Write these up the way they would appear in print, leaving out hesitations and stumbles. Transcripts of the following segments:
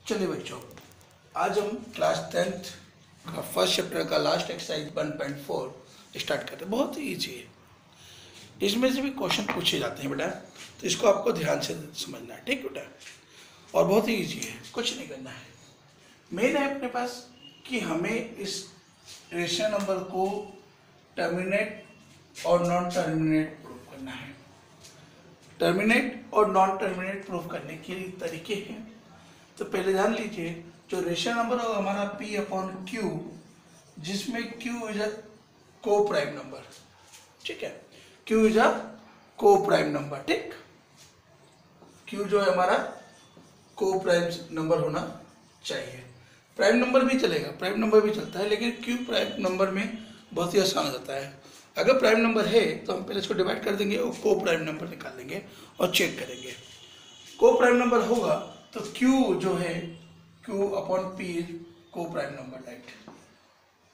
चलिए बच्चों, आज हम क्लास 10th का फर्स्ट चैप्टर का लास्ट एक्सरसाइज 1.4 स्टार्ट करते हैं। बहुत ही ईजी है, इसमें से भी क्वेश्चन पूछे जाते हैं बेटा, तो इसको आपको ध्यान से समझना है, ठीक बेटा। और बहुत ही ईजी है, कुछ नहीं करना है। मेन है अपने पास कि हमें इस रेशनल नंबर को टर्मिनेट और नॉन टर्मिनेट प्रूव करना है। टर्मिनेट और नॉन टर्मिनेट प्रूव करने के तरीके हैं। तो पहले ध्यान लीजिए, जो रेशनल नंबर होगा हमारा P अपॉन Q, जिसमें Q इज अ को प्राइम नंबर, ठीक है। Q इज अ को प्राइम नंबर, ठीक। Q जो है हमारा को प्राइम नंबर होना चाहिए। प्राइम नंबर भी चलेगा, प्राइम नंबर भी चलता है, लेकिन Q प्राइम नंबर में बहुत ही आसान हो जाता है। अगर प्राइम नंबर है तो हम पहले इसको डिवाइड कर देंगे और को प्राइम नंबर निकाल लेंगे और चेक करेंगे। को प्राइम नंबर होगा तो Q जो है Q अपॉन P को prime number, right.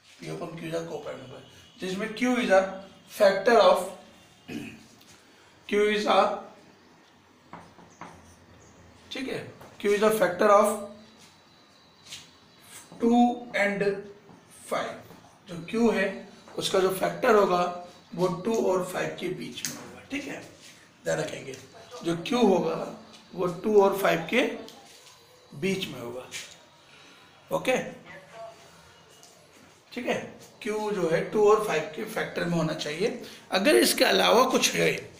P upon Q is a को प्राइम नंबर, जिसमें Q is a factor of ठीक है, Q is a factor of 2 and 5। जो Q है उसका जो फैक्टर होगा वो 2 और 5 के बीच में होगा, ठीक है। ध्यान रखेंगे, जो Q होगा वो 2 और 5 के बीच में होगा, ओके, ठीक है। Q जो है 2 और 5 के फैक्टर में होना चाहिए। अगर इसके अलावा कुछ है,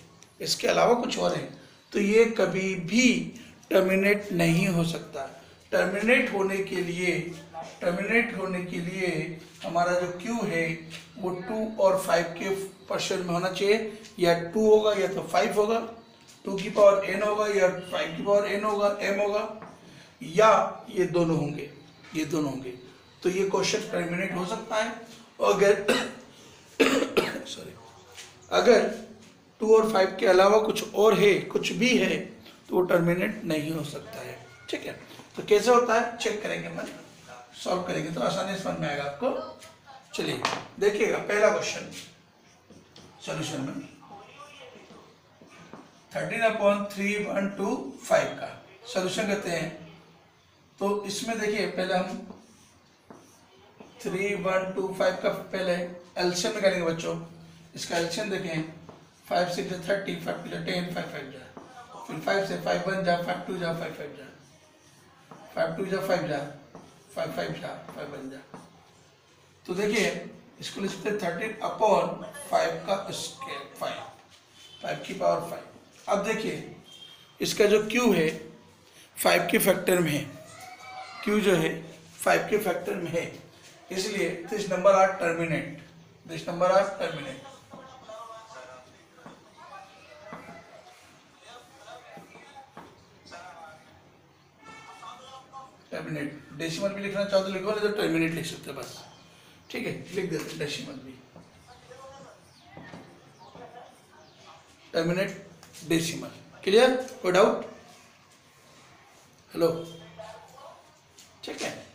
इसके अलावा कुछ और है, तो ये कभी भी टर्मिनेट नहीं हो सकता। टर्मिनेट होने के लिए हमारा जो Q है वो 2 और 5 के पर्सन में होना चाहिए। या 2 होगा या तो 5 होगा, 2 की पावर n होगा या 5 की पावर n होगा, m होगा, या ये दोनों होंगे, तो ये क्वेश्चन टर्मिनेट हो सकता है। और अगर 2 और 5 के अलावा कुछ और है, कुछ भी है, तो वो टर्मिनेट नहीं हो सकता है, ठीक है। तो कैसे होता है चेक करेंगे, हम सॉल्व करेंगे तो आसानी से समझ में आएगा आपको। चलिए देखिएगा, पहला क्वेश्चन सॉल्यूशन में 13/3/125 का सॉल्यूशन करते हैं। तो इसमें देखिए, पहले हम 3/125 का पहले एलसीएम निकालेंगे बच्चों। इसका एलसीएम देखें, 5 6 30, 5 10, 5 5 जा, फिर 5 से 5 1 जा, 5 2 जा, 5 5 जा, 5 2 जा 5 जा, 5 5 जा, 5 1 जा। तो देखिए इसको लिखते हैं 13/5 का स्क्वायर, 5 की पावर 5। अब देखिए इसका जो Q है 5 के फैक्टर में है, Q जो है 5 के फैक्टर में है, इसलिए this number are terminate, decimal भी लिखना चाहो तो लिखो, नहीं तो टर्मिनेट लिख सकते बस, ठीक है। लिख देते डेसिमल भी, टर्मिनेट डेसिमल। क्लियर, कोई डाउट? हेलो, ठीक है।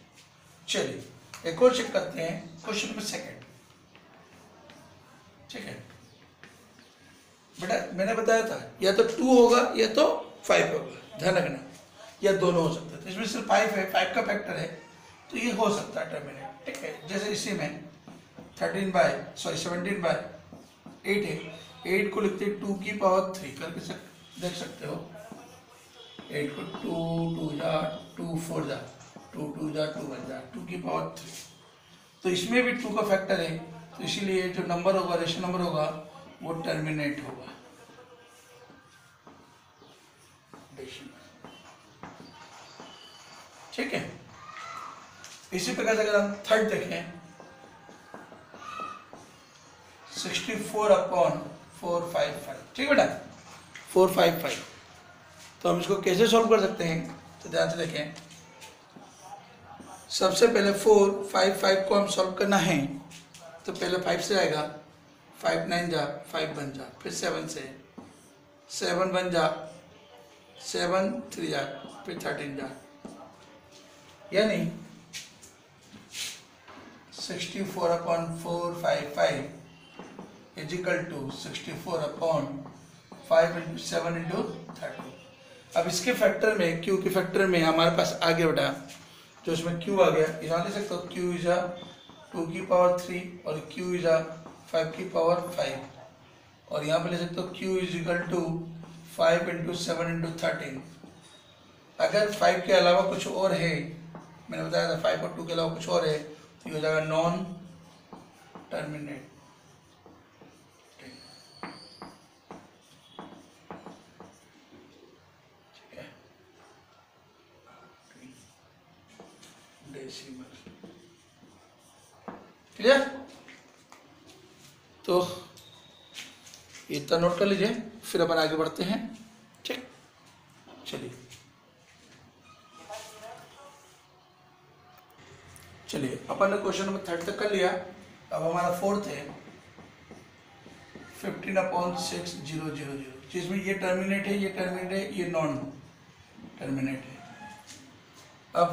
चलिए एक और चेक करते हैं, क्वेश्चन नंबर सेकंड, ठीक है बेटा। मैंने बताया था या तो 2 होगा या तो 5 होगा, ध्यान रखना, या दोनों हो सकते हैं। तो इसमें सिर्फ 5 है, 5 का फैक्टर है, तो ये हो सकता है टर्मिनेट, ठीक है। जैसे इसी में 17/8 है, 8 को लिखते 2 की पावर 3 करके देख सकते हो। 8 को 2 2 जा 2 4 जा, 2 2 जा 2 1 जा, 2 की पावर 3। तो इसमें भी 2 का फैक्टर है, तो इसीलिए जो नंबर होगा, रेशनल नंबर होगा, वो टर्मिनेट होगा, ठीक है। इसी प्रकार से अगर हम थर्ड देखें, 64/455, ठीक बेटा, 455। तो हम इसको कैसे सॉल्व कर सकते हैं, तो ध्यान से देखें। सबसे पहले 455 को हम सॉल्व करना है, तो पहले 5 से आएगा, 5 9 जा, 5 बन जा, फिर 7 से 7 बन जा, 7 3 जा, फिर 13 जा, यानी 64/455 इज इक्वल टू 64/5 × 7 × 30। अब इसके फैक्टर में, क्यू के फैक्टर में हमारे पास आ गया बेटा, जो इसमें क्यू आ गया, यहाँ ले सकते हो क्यू इज आ 2 की पावर 3 और क्यू इज आ 5 की पावर 5, और यहाँ पे ले सकते हो q is equal to 5 into 7 into 13। अगर 5 के अलावा कुछ और है, मैंने बताया था 5 और 2 के अलावा कुछ और है, तो ये हो जाएगा नॉन टर्मिनेट। ठीक है, डेसिमल। क्लियर? तो इतना नोट कर लीजिए, फिर अपन आगे बढ़ते हैं। ठीक, चलिए अपन ने क्वेश्चन नंबर 3 तक कर लिया। अब हमारा 4th है 15/6000, जिसमें ये टर्मिनेट है, ये टर्मिनेट है, ये नॉन टर्मिनेट है। अब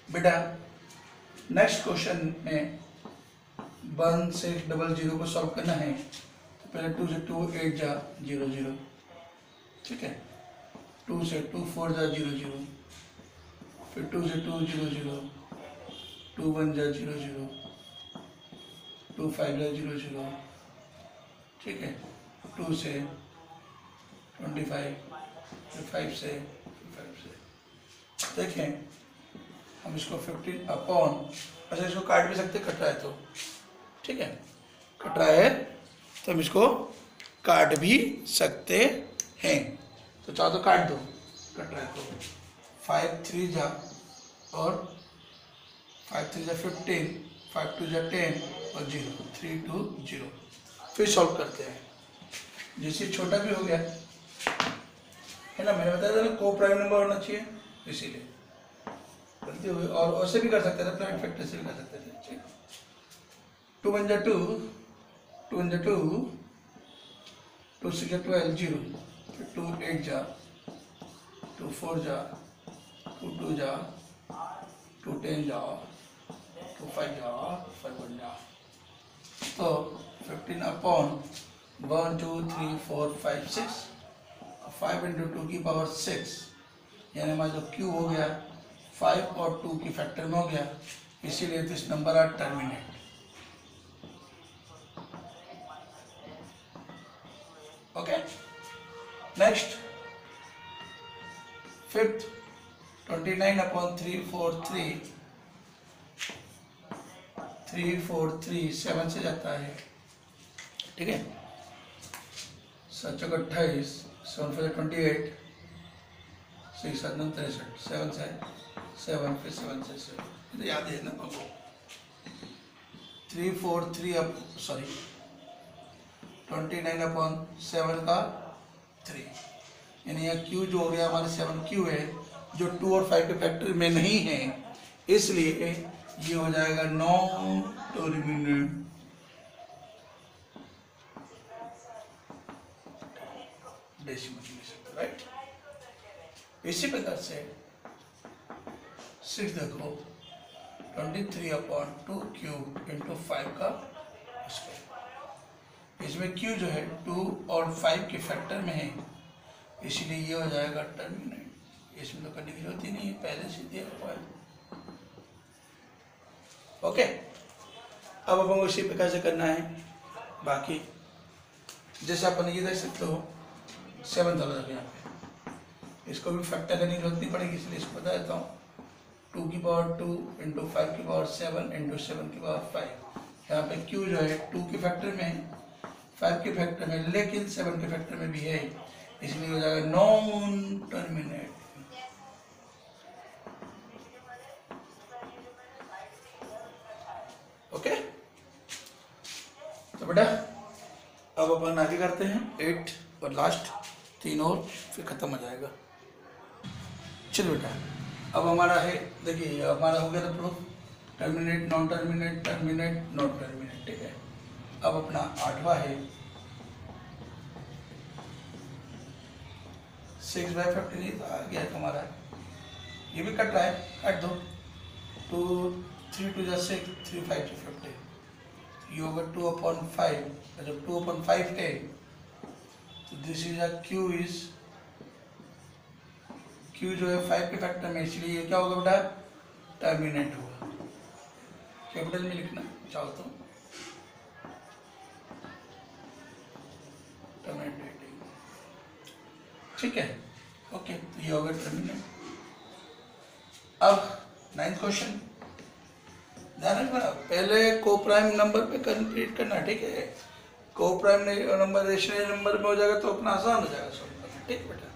बेटा नेक्स्ट क्वेश्चन में 1600 को सॉल्व करना है, तो पहले 2 से 2 8 जा 0 0, ठीक है, 2 से 2 4 जा 0 0, फिर 2 से 2 0 0, 2 1 जा 0 0, 2 5 जा 0 0, ठीक है, 2 से 25, फिर 5 से 5 से। देखें हम इसको 15 अपॉन, अच्छा इसको काट भी सकते, कट रहा है तो, ठीक है, कट रहा है तो हम इसको काट भी सकते हैं, तो चाहो तो काट दो, कट रहा है तो 5 3 जा और 5 3 जा 15, 5 2 जा 10 और 0 3 2 0। फिर सॉल्व करते हैं, जैसे छोटा भी हो गया है ना, मैंने बताया था ना को प्राइम नंबर होना चाहिए, इसीलिए गलती हुई। और ऐसे भी कर सकते थे, प्राइम फैक्टर से भी कर सकते थे। ठीक, 2 1 जा 2, 2 1 जा 2, 2 6 जा 12 0, फिर 2 8 जा, 2 4 जा, 2 2 जा, 2 10 जा, 2 5 जा, 5 1 जा। तो 15 अपॉन 1 2 3 4 5 6, 5 इंटू 2 की पावर 6, यानी हमारा जो क्यू हो गया 5 और 2 की फैक्टर में हो गया, इसीलिए this number are terminate. Okay, next 5th 29 upon 3 4 3, 3 4 3 7 से जाता है, ठीक है, 7 चौक 28, 7 4 28, 6 7 9 63, 7 से 7, फिर 7 से 7, याद है ना आपको। 3 4 3 अब सॉरी 29 अपॉन 7 का 3, यानी यह क्यू जो हो गया हमारे 7 क्यू है, जो 2 और 5 के फैक्टर में नहीं है, इसलिए ये हो जाएगा नॉन टर्मिनेट। Decimal, right. इसी प्रकार से 6 देखो 23 अपॉन 2 क्यूब इंटू 5 का स्क्वायर, इसमें क्यू जो है 2 और 5 के फैक्टर में है, इसलिए ये हो जाएगा टर्मिनेट। इसमें तो करने की जरूरत ही नहीं है, पहले से दिया हुआ है। ओके, अब अपन को इसी प्रकार से करना है। बाकी जैसे अपन ये देख सकते हो 7 अलग है यहाँ पे, इसको भी फैक्टर करने की जरूरत नहीं पड़ेगी, इसलिए इसको बता देता हूँ। 2 की पावर 2 इंटू 5 की पावर 7 इंटू 7 की पावर 5। यहाँ पे क्यू जो है 2 के फैक्टर में है, 5 के फैक्टर में, लेकिन 7 के फैक्टर में भी है, इसलिए हो जाएगा नॉन टर्मिनेट। ओके, तो बेटा अब अपन आगे करते हैं 8 और लास्ट 3 और फिर खत्म हो जाएगा। चलो बेटा, अब हमारा है, देखिए हमारा हो गया था proof, terminate non terminate, terminate non terminate, ठीक है। अब अपना 8वां है 6/15 आ गया है हमारा, ये भी कट रहा है, काट दो। 2 3 2 जा 6, 3 5 जा 50, ये होगा 2/5। जब 2/5 है तो this is a Q is Q जो है 5 के फैक्टर में, इसलिए ये क्या होगा बेटा, टर्मिनेट होगा। कैपिटल में लिखना चाहो तो, टर्मिनेटिंग, ठीक है, ओके, तो ये होगा टर्मिनेट। अब 9th क्वेश्चन, ध्यान रखना, पहले को प्राइम नंबर पे कंप्लीट करना, ठीक है। को प्राइम नंबर रेशनल नंबर में हो जाएगा तो अपना आसान हो जाएगा सॉल्व करना, ठीक बेटा।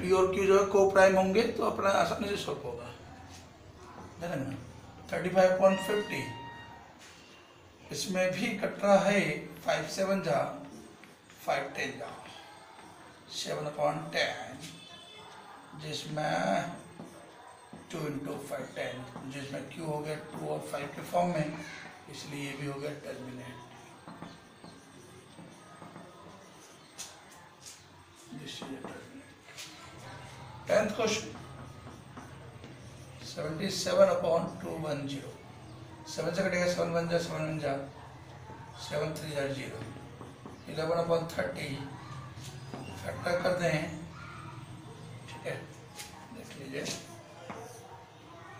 पी और क्यू जो है को प्राइम होंगे तो अपना आसानी से सॉल्व होगा। ध्यान रखना 35/50, इसमें भी कट रहा है 5 7 जा 5 10 जा 7/10, जिसमें 2 × 5 10, जिसमें क्यू हो गया 2 और 5 के फॉर्म में, इसलिए ये भी हो गया terminate. This is terminate. 10th question, 77/210, 7 से कटेगा 7 1 जा 7 1 जा 7 3 जा 0, 11/30 फैक्टर कर दें, ठीक है, देख लीजिए,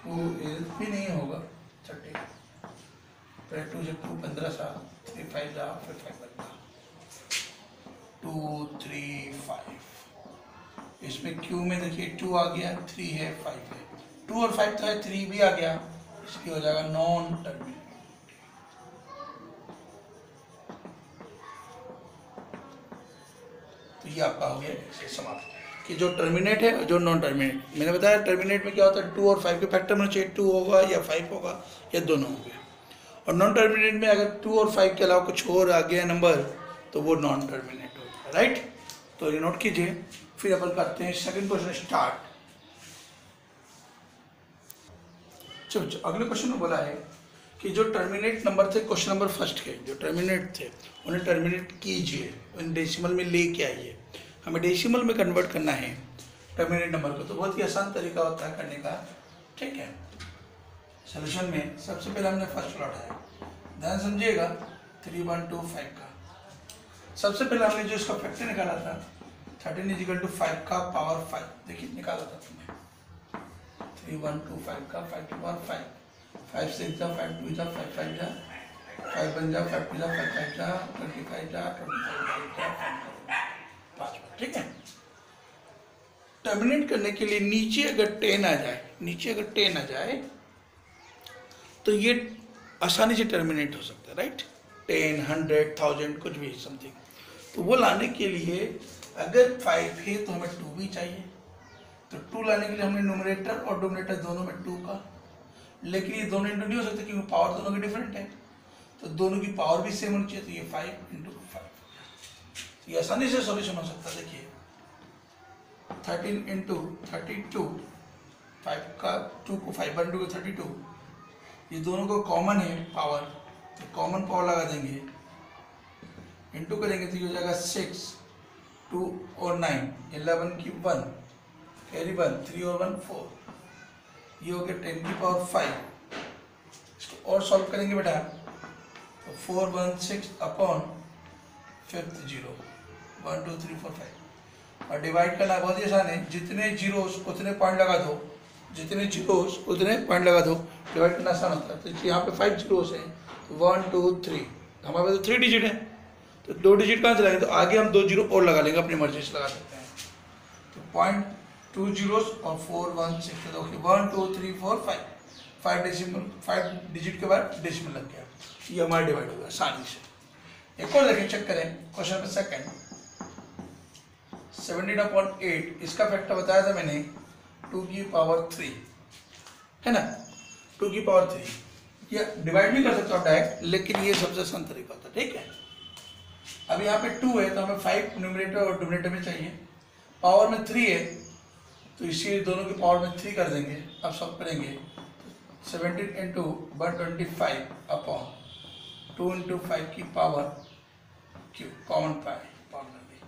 2 भी नहीं होगा 30, फिर 2 से 2 15 सा, 3 5 जा, फिर 5 बचा, 2 3 5, इसमें क्यू में देखिए 2 आ गया, 3 है 5 है, 2 और 5 तो है, 3 भी आ गया, इसलिए हो जाएगा नॉन टर्मिनेट। तो ये आपका हो गया इससे समाप्त कि जो टर्मिनेट है और जो नॉन टर्मिनेट। मैंने बताया टर्मिनेट में क्या होता है, 2 और 5 के फैक्टर में चाहिए, 2 होगा या 5 होगा या दोनों होंगे, और नॉन टर्मिनेट में अगर 2 और 5 के अलावा कुछ और आ गया नंबर तो वो नॉन टर्मिनेट होगा, राइट। तो ये नोट कीजिए, फिर अपन करते हैं सेकंड क्वेश्चन स्टार्ट। चलो अगले क्वेश्चन में बोला है कि जो टर्मिनेट नंबर थे क्वेश्चन नंबर फर्स्ट के, जो टर्मिनेट थे उन्हें टर्मिनेट कीजिए, उन्हें डेसिमल में लेके आइए। हमें डेसिमल में कन्वर्ट करना है टर्मिनेट नंबर को, तो बहुत ही आसान तरीका होता है करने का, ठीक है। सोल्यूशन में सबसे पहले हमने फर्स्ट प्लॉट है, ध्यान समझिएगा, 3125 का। सबसे पहले हमने जो इसका फैक्टर निकाला था 13 = 5 का पावर 5, देखिए निकाला था तुमने, 3125 का 5 की पावर 5, 5 6 जा 5 2 जा 5 5 जा 5 1 जा 5 2 जा 5 5 जा 25 जा 25 जा 5, ठीक है। टर्मिनेट करने के लिए नीचे अगर 10 आ जाए, नीचे अगर 10 आ जाए तो ये आसानी से टर्मिनेट हो सकता है, राइट। 10 100 1000 कुछ भी समथिंग। तो वो लाने के लिए अगर 5 है तो हमें 2 भी चाहिए, तो 2 लाने के लिए हमने न्यूमरेटर और डोमिनेटर दोनों में 2 का, लेकिन ये दोनों इंटू नहीं हो सकते क्योंकि पावर दोनों की डिफरेंट है, तो दोनों की पावर भी सेम होनी चाहिए, तो ये 5 × 5, ये आसानी से सॉल्यूशन हो सकता है। देखिए 13 × 32, 5 का 2 को 5 × 2 32, ये दोनों को कॉमन है पावर, तो कॉमन पावर लगा देंगे, इंटू करेंगे तो ये हो जाएगा 6 2 और 9 11 की 1 कैरी 1 3 और 1 4, ये हो गया 10 की पावर 5। इसको और सॉल्व करेंगे बेटा तो 4 1 6 अपॉन 5th 0 1 2 3 4 5, और डिवाइड करना बहुत ही आसान है, जितने जीरोस उतने पॉइंट लगा दो, जितने जीरोस उतने पॉइंट लगा दो, डिवाइड करना आसान होता है। तो यहाँ पे 5 जीरोस हैं, 1 2 3, हमारे पास तो 3 डिजिट है, तो 2 डिजिट कहाँ से लगाएंगे, तो आगे हम 2 जीरो और लगा लेंगे, अपनी मर्जी से लगा सकते हैं। तो 0.2 जीरोस और 4 1 6, तो 1 2 3 4 5 डेसिमल, 5 डिजिट के बाद डेसिमल लग गया, ये हमारा डिवाइड होगा आसानी से। एक और देखें, चेक करें क्वेश्चन नंबर सेकंड, 17/8, इसका फैक्टर बताया था मैंने 2 की पावर 3 है ना, 2 की पावर 3, ये डिवाइड भी कर सकते हो आप डायरेक्ट, लेकिन ये सबसे आसान तरीका होता है, ठीक है। अब यहाँ पे 2 है तो हमें 5 न्यूमरेटर और डिनोमिनेटर में चाहिए, पावर में 3 है तो इसी दोनों की पावर में 3 कर देंगे। अब सॉल्व करेंगे 17 × 125 अपॉन 2 × 5 की पावर क्यू, कॉमन पावर कर दी।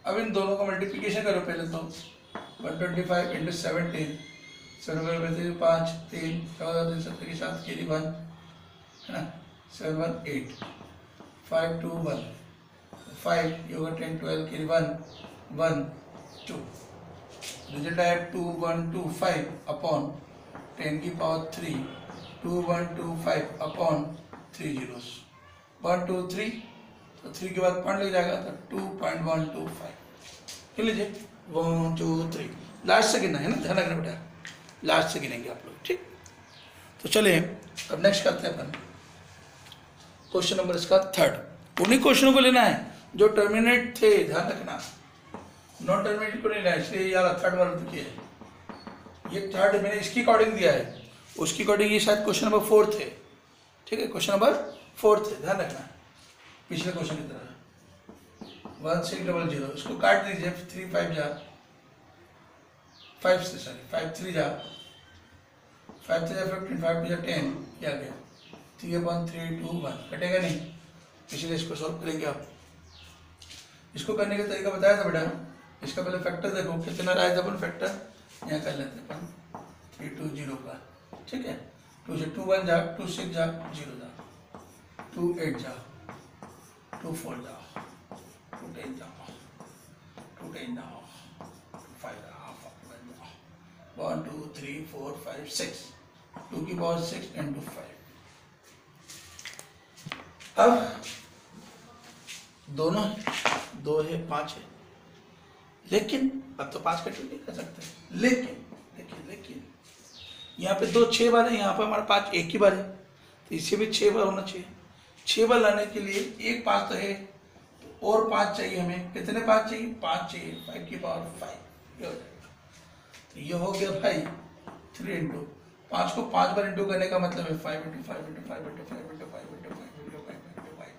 अब इन दोनों का मल्टीप्लिकेशन करो पहले तो 125 × 17, 7 5 3 14 7 के साथ कैरी 1 है ना, 7 1 8 5 2 1 5, ये होगा 10 12 कैरी 1 1 2। रिजल्ट आया 2125 अपॉन 10 की पावर 3, 2125 अपॉन 3 zeros, 1 2 3, तो 3 के बाद पॉइंट लग जाएगा तो 2.125। लिख लीजिए 1 2 3, लास्ट से गिनना है ना, ध्यान रखना बेटा, लास्ट से गिनेंगे आप लोग, ठीक। तो चलिए अब नेक्स्ट करते हैं अपन क्वेश्चन नंबर इसका थर्ड। उन्हीं क्वेश्चनों को लेना है जो टर्मिनेट थे, ध्यान रखना, नॉन टर्मिनेट को नहीं लेना, इसलिए यार थर्ड वाला देखिए, ये थर्ड मैंने इसकी अकॉर्डिंग दिया है, उसकी अकॉर्डिंग ये शायद क्वेश्चन नंबर 4 थे, ठीक है, क्वेश्चन नंबर 4 थे, ध्यान रखना पिछले क्वेश्चन की तरह। 1600, इसको काट दीजिए, 3 5 जा 5 से, सॉरी 5 3 जा 5 3 जा 15, 5 2 जा 10, ये आ गया 3/3 2 1, कटेगा नहीं, इसलिए इसको सॉल्व करेंगे आप। इसको करने का तरीका बताया था बेटा, इसका पहले फैक्टर देखो कितना रहा है, अपन फैक्टर यहाँ कर लेते हैं अपन 3 2 0 का, ठीक है, 2 से 2 1 जा, 2 6 जा 0 जा, 2 8 जा, 2 4 जा, 2 10 जा, 2 10 जा, 5 जा, 1 2 3 4 5 6, 2 की पावर 6 into 5। अब दोनों 2 है 5 है, लेकिन अब तो 5 का 2 नहीं कर सकते, लेकिन लेकिन यहाँ पे 2 6 बार है, यहाँ पे हमारे पास एक ही बार है, तो इसे भी 6 बार होना चाहिए। 6 बार लाने के लिए एक 5 तो है, और 5 चाहिए हमें, कितने 5 चाहिए, 5 चाहिए, 5 की पावर 5, ये हो जाएगा। तो ये हो गया भाई 3 इंटू 5 को 5 बार इंटू करने का मतलब है 5 into 5 into 5 into 5 into 5 into 5 into 5 into 5,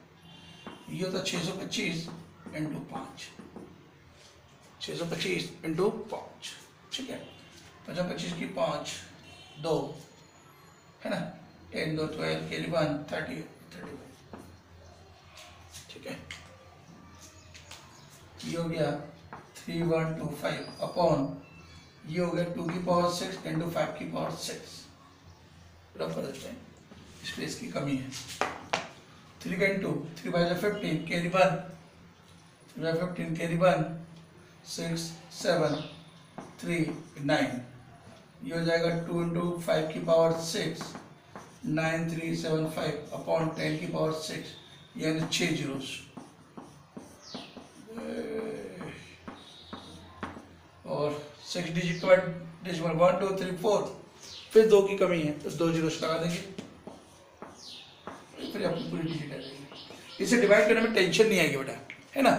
ये होता 625 इंटू 5, 625 इंटू 5, ठीक है, 25 की 5 2 है ना, 10 2 12 कैरी 1 30 31, ठीक है, ये हो गया 3125 अपॉन ये हो गया 2 की पावर 6 इंटू 5 की पावर 6, रब कर देते हैं, इसलिए इसकी कमी है। 3 का into 3 by 15 carry 1, 3 by 15 carry 1 6 7 3 9, ये हो जाएगा 2 इंटू 5 की पावर 6 9375 अपॉन 10 की पावर 6, यानी 6 zeros, और 6 डिजिट के बाद डेसिमल 1 2 3 4, फिर 2 की कमी है तो 2 zeros लगा देंगे, फिर आपकी पूरी डिजिट आ जाएगी। इसे डिवाइड करने में टेंशन नहीं आएगी बेटा, है ना।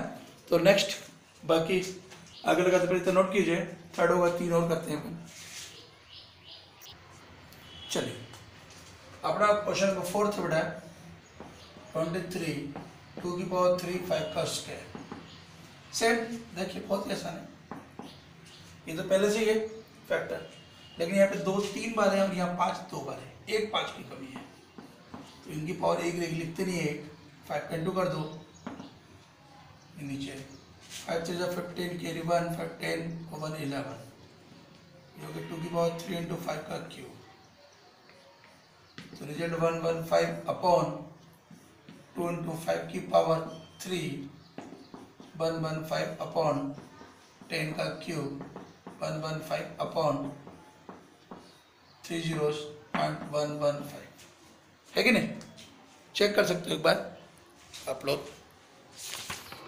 तो नेक्स्ट बाकी आगे लगाते पहले तो नोट कीजिए, थर्ड होगा 3 और करते हैं अपन। चलिए अपना क्वेश्चन नंबर 4 था बेटा 23 2 की पावर 3 5 का स्क्वायर, सेम देखिए बहुत ही आसान है, ये तो पहले से ही है फैक्टर, लेकिन यहाँ पे 2 3 बार है और यहाँ 5 2 बार है, एक 5 की कमी है, तो इनकी पावर एक लिखते नहीं है, 5 का इंटू कर दो नीचे, 5 3 15 कैरी 1 5 10 1 11, ये हो गया 2 की पावर 3 इंटू 5 का क्यूब, तो रिजल्ट 115 अपॉन 2 इंटू 5 की पावर 3 115 अपॉन 10 का क्यूब 115 अपॉन 3 zeros 0.115, है कि नहीं, चेक कर सकते हो एक बार आप लोग,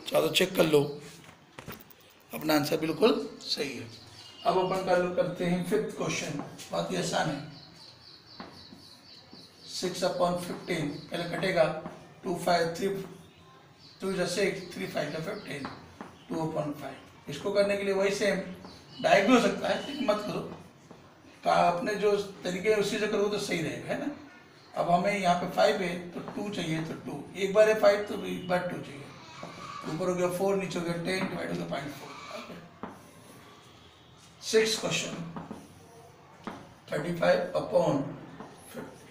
चलो चेक कर लो, अपना आंसर बिल्कुल सही है। अब अपन चालू करते हैं 5th क्वेश्चन, बहुत ही आसान है, 6/15 पहले कटेगा 2 5 3 2 6 3 5 15 2/5, इसको करने के लिए वही सेम डायरेक्ट भी हो सकता है, लेकिन मत करो, तो आपने जो तरीके उसी से करोगे तो सही रहेगा, है ना। अब हमें यहाँ पे 5 है तो 2 चाहिए, तो 2 एक बार है 5 तो एक बार 2 चाहिए, ऊपर हो गया 4 नीचे हो गया 10 डिवाइड हो गया 0.4। 6th क्वेश्चन 35 अपॉन 50,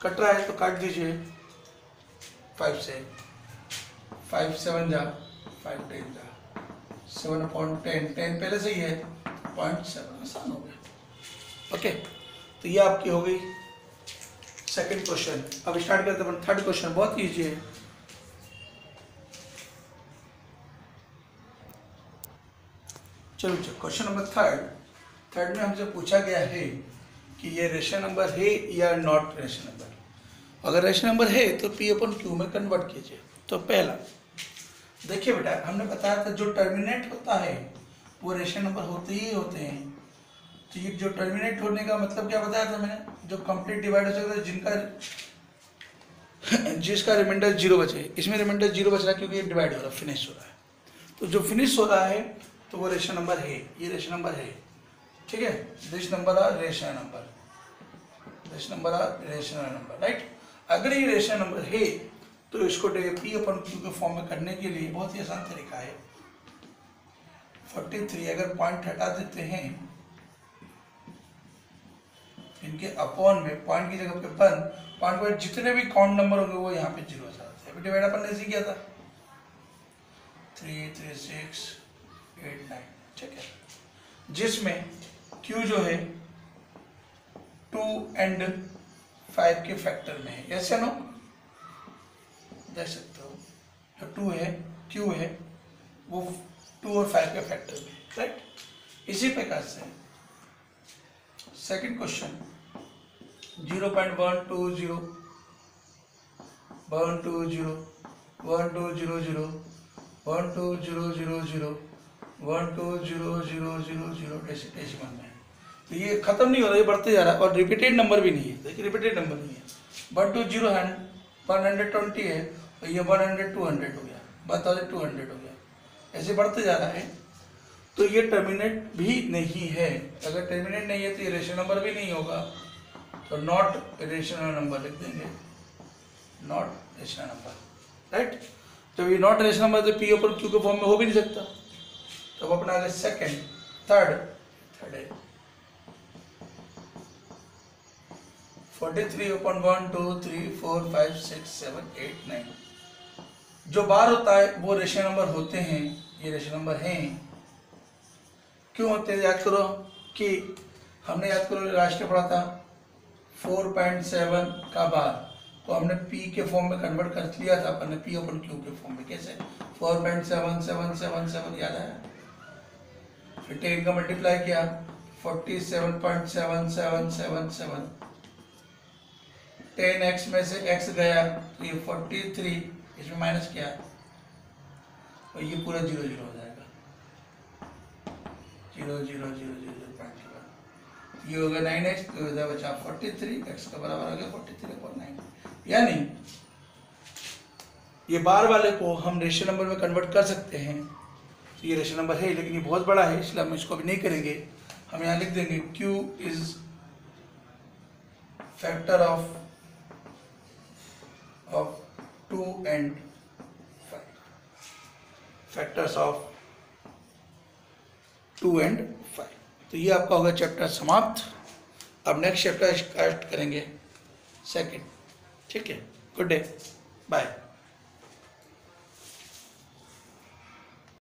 कट रहा है तो काट दीजिए 5 से, 5 7 जा 5 10 जा 7/10, 10 पहले से ही है 0.7, आसान हो गया, ओके। तो ये आपकी हो गई सेकंड क्वेश्चन। अब स्टार्ट करते हैं थर्ड क्वेश्चन, बहुत ईजी है। चलो क्वेश्चन नंबर थर्ड में हमसे पूछा गया है कि ये रेशनल नंबर है या नॉट रेशनल नंबर। अगर रेशनल नंबर है तो पी अपन क्यू में कन्वर्ट कीजिए। तो पहला देखिए बेटा, हमने बताया था जो टर्मिनेट होता है वो रेशनल नंबर होते ही होते हैं। तो ये जो टर्मिनेट होने का मतलब क्या बताया था मैंने, जो कंप्लीट डिवाइड हो सकता है जिसका रिमाइंडर 0 बचे। इसमें रिमाइंडर 0 बच रहा है क्योंकि ये डिवाइड हो रहा है, फिनिश हो रहा है। तो जो फिनिश हो रहा है तो वो रेशनल नंबर है, ये रेशनल नंबर है, ठीक है। This number are rational number, this number are rational number, right. अगर ये रेशनल नंबर है तो इसको पी अपन क्यू के फॉर्म में करने के लिए बहुत ही आसान तरीका है। 43 अगर पॉइंट हटा देते हैं इनके अपॉन में, पॉइंट की जगह पे पॉइंट पर जितने भी काउंट नंबर होंगे वो यहाँ पे 0 हो जाते हैं। डिवाइड अपन ने किया था 3, 3, 6, 8, 9, ठीक है। जिसमें Q जो है 2 and 5 के फैक्टर में है, यस या नो, देख सकते हो। जो 2 है, Q है, वो 2 और 5 के फैक्टर में, राइट। इसी प्रकार से सेकंड क्वेश्चन 0.120 120 1200 12000 12000 डेसिमल में। तो ये खत्म नहीं हो रहा, ये बढ़ते जा रहा है और रिपीटेड नंबर भी नहीं है। देखिए रिपीटेड नंबर नहीं है। 120 120 है तो ये 100 200 हो गया, 1200 हो गया, ऐसे बढ़ते जा रहा है। तो ये टर्मिनेट भी नहीं है। अगर टर्मिनेट नहीं है तो ये रेशनल नंबर भी नहीं होगा। तो नॉट रेशनल नंबर लिख देंगे, नॉट रेशनल नंबर, राइट। जब ये नॉट रेशनल नंबर तो पी अपन क्यू के फॉर्म में हो भी नहीं सकता। तो अब अपना आगे सेकंड थर्ड है 43 upon 1 2 3 4 5 6 7 8 9 जो बार होता है वो रेशनल नंबर होते हैं। ये रेशनल नंबर हैं। क्यों होते हैं याद करो कि हमने याद करो लास्ट में पढ़ा था 4.7 का बार तो हमने p के फॉर्म में कन्वर्ट कर लिया था अपन ने, p अपन q के फॉर्म में। कैसे 4.7777 याद है, फिर 10 का मल्टीप्लाई किया 47.7777, 10x में से x गया तो ये 43, इसमें माइनस किया और ये पूरा 0 0 हो जाएगा, 0 0 0 0 ये हो गया 9x, तो बचा 43, x का बराबर हो गया 43/9। यानी ये बार वाले को हम रेशनल नंबर में कन्वर्ट कर सकते हैं। तो ये रेशनल नंबर है लेकिन ये बहुत बड़ा है इसलिए हम इसको भी नहीं करेंगे। हम यहाँ लिख देंगे Q is factor of 2 and 5, factors of 2 and 5। तो ये आपका होगा चैप्टर समाप्त। अब नेक्स्ट चैप्टर स्टार्ट करेंगे सेकंड, ठीक है। Good day, bye.